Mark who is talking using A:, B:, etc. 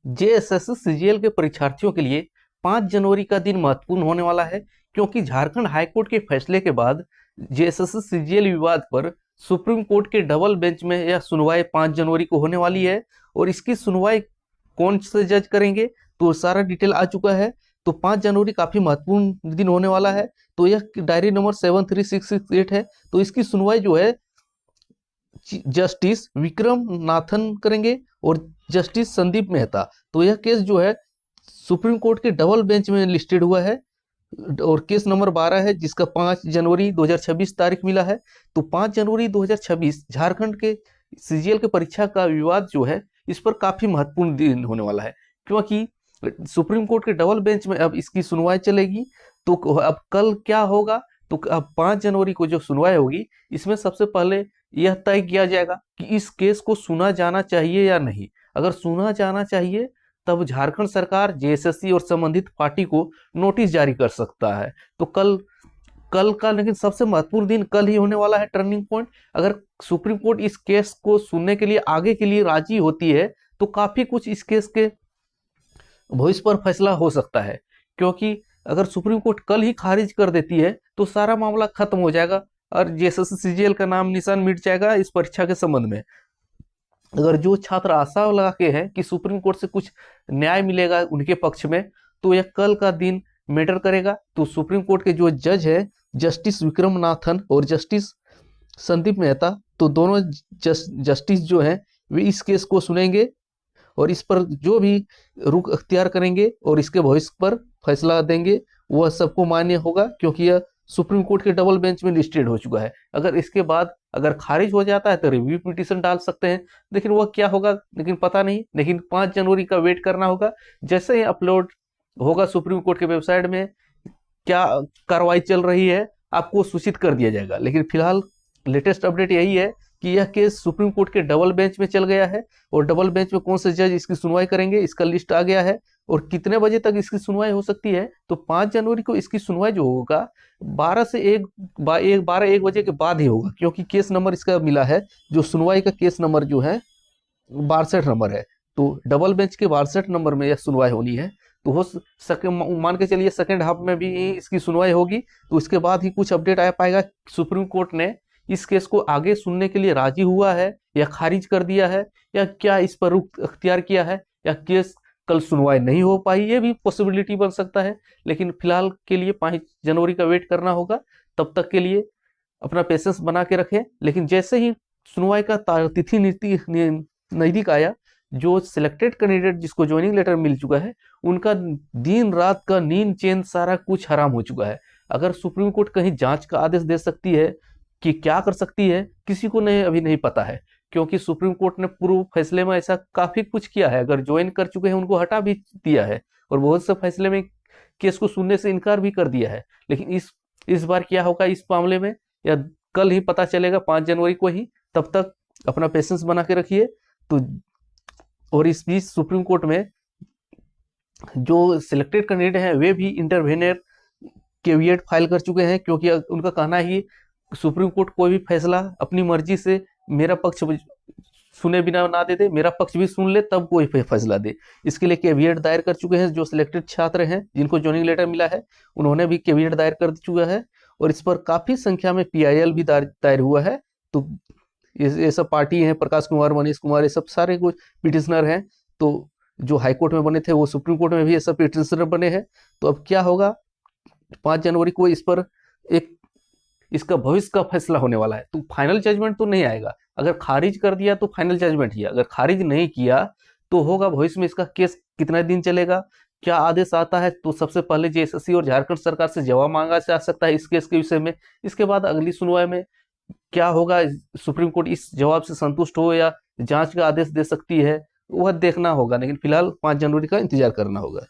A: JSSC CGL के परीक्षार्थियों के लिए 5 जनवरी का दिन महत्वपूर्ण होने वाला है, क्योंकि झारखंड हाईकोर्ट के फैसले के बाद जेएसएससी सीजीएल विवाद पर सुप्रीम कोर्ट के डबल बेंच में यह सुनवाई 5 जनवरी को होने वाली है। और इसकी सुनवाई कौन से जज करेंगे, तो सारा डिटेल आ चुका है। तो 5 जनवरी काफी महत्वपूर्ण दिन होने वाला है। तो यह डायरी नंबर 73668 है। तो इसकी सुनवाई जो है जस्टिस विक्रम नाथन करेंगे और जस्टिस संदीप मेहता। तो यह केस जो है सुप्रीम कोर्ट के डबल बेंच में लिस्टेड हुआ है और केस नंबर 12 है, जिसका 5 जनवरी 2026 तारीख मिला है। तो 5 जनवरी 2026 झारखंड के सीजीएल के परीक्षा का विवाद जो है इस पर काफी महत्वपूर्ण दिन होने वाला है, क्योंकि सुप्रीम कोर्ट के डबल बेंच में अब इसकी सुनवाई चलेगी। तो अब कल क्या होगा, तो अब 5 जनवरी को जो सुनवाई होगी इसमें सबसे पहले यह तय किया जाएगा कि इस केस को सुना जाना चाहिए या नहीं। अगर सुना जाना चाहिए तब झारखंड सरकार जेएसएससी और संबंधित पार्टी को नोटिस जारी कर सकता है। तो कल कल का लेकिन सबसे महत्वपूर्ण दिन कल ही होने वाला है, टर्निंग पॉइंट। अगर सुप्रीम कोर्ट इस केस को सुनने के लिए आगे के लिए राजी होती है तो काफी कुछ इस केस के भविष्य पर फैसला हो सकता है, क्योंकि अगर सुप्रीम कोर्ट कल ही खारिज कर देती है तो सारा मामला खत्म हो जाएगा और जेएसएससी सीजीएल का नाम निशान मिट जाएगा इस परीक्षा के संबंध में। अगर जो छात्र आशा लगा के हैं कि सुप्रीम कोर्ट से कुछ न्याय मिलेगा उनके पक्ष में, तो यह कल का दिन मैटर करेगा। तो सुप्रीम कोर्ट के जो जज है जस्टिस विक्रम नाथन और जस्टिस संदीप मेहता, तो दोनों जस्टिस जो हैं वे इस केस को सुनेंगे और इस पर जो भी रुख अख्तियार करेंगे और इसके भविष्य पर फैसला देंगे वह सबको मान्य होगा, क्योंकि यह सुप्रीम कोर्ट के डबल बेंच में लिस्टेड हो चुका है। अगर इसके बाद अगर खारिज हो जाता है तो रिव्यू पिटीशन डाल सकते हैं, लेकिन वह क्या होगा लेकिन पता नहीं। लेकिन 5 जनवरी का वेट करना होगा। जैसे ही अपलोड होगा सुप्रीम कोर्ट के वेबसाइट में क्या कार्रवाई चल रही है आपको सूचित कर दिया जाएगा। लेकिन फिलहाल लेटेस्ट अपडेट यही है कि यह केस सुप्रीम कोर्ट के डबल बेंच में चल गया है और डबल बेंच में कौन से जज इसकी सुनवाई करेंगे इसका लिस्ट आ गया है और कितने बजे तक इसकी सुनवाई हो सकती है। तो 5 जनवरी को इसकी सुनवाई जो होगा 12 से 1 बजे के बाद ही होगा, क्योंकि केस नंबर इसका मिला है, जो सुनवाई का केस नंबर जो है 62 नंबर है। तो डबल बेंच के 62 नंबर में यह सुनवाई होनी है। तो हो सके मान के चलिए सेकेंड हाफ में भी इसकी सुनवाई होगी, तो इसके बाद ही कुछ अपडेट आ पाएगा। सुप्रीम कोर्ट ने इस केस को आगे सुनने के लिए राजी हुआ है या खारिज कर दिया है, या क्या इस पर रुख अख्तियार किया है, या केस कल सुनवाई नहीं हो पाई, ये भी पॉसिबिलिटी बन सकता है। लेकिन फिलहाल के लिए 5 जनवरी का वेट करना होगा। तब तक के लिए अपना पेशेंस बना के रखें। लेकिन जैसे ही सुनवाई का तिथि नजदीक आया, जो सिलेक्टेड कैंडिडेट जिसको ज्वाइनिंग लेटर मिल चुका है उनका दिन रात का नींद चैन सारा कुछ हराम हो चुका है। अगर सुप्रीम कोर्ट कहीं जांच का आदेश दे सकती है कि क्या कर सकती है, किसी को नहीं अभी नहीं पता है, क्योंकि सुप्रीम कोर्ट ने पूर्व फैसले में ऐसा काफी कुछ किया है। अगर ज्वाइन कर चुके हैं उनको हटा भी दिया है और बहुत से फैसले में केस को सुनने से इनकार भी कर दिया है। लेकिन इस बार क्या होगा इस मामले में, या कल ही पता चलेगा 5 जनवरी को ही। तब तक अपना पेशेंस बना के रखिए। तो और इस बीच सुप्रीम कोर्ट में जो सिलेक्टेड कैंडिडेट हैं वे भी इंटरवेनियर केविएट फाइल कर चुके हैं, क्योंकि उनका कहना है कि सुप्रीम कोर्ट कोई भी फैसला अपनी मर्जी से मेरा पक्ष सुने बिना ना दे, मेरा पक्ष भी सुन ले तब कोई फैसला दे। इसके लिए केविएट दायर कर चुके हैं। जो सिलेक्टेड छात्र हैं जिनको ज्वाइनिंग लेटर मिला है उन्होंने भी केविएट दायर कर चुका है और इस पर काफी संख्या में पीआईएल भी दायर हुआ है। तो ये सब पार्टी हैं, प्रकाश कुमार, मनीष कुमार, ये सब सारे कुछ पिटिशनर हैं। तो जो हाई कोर्ट में बने थे वो सुप्रीम कोर्ट में भी ये सब पिटिशनर बने हैं। तो अब क्या होगा 5 जनवरी को इस पर एक इसका भविष्य का फैसला होने वाला है। तो फाइनल जजमेंट तो नहीं आएगा। अगर खारिज कर दिया तो फाइनल जजमेंट ही, अगर खारिज नहीं किया तो होगा भविष्य में इसका केस कितना दिन चलेगा, क्या आदेश आता है। तो सबसे पहले जेएसएससी और झारखंड सरकार से जवाब मांगा जा सकता है इस केस के विषय में। इसके बाद अगली सुनवाई में क्या होगा, सुप्रीम कोर्ट इस जवाब से संतुष्ट हो या जांच का आदेश दे सकती है, वह देखना होगा। लेकिन फिलहाल 5 जनवरी का इंतजार करना होगा।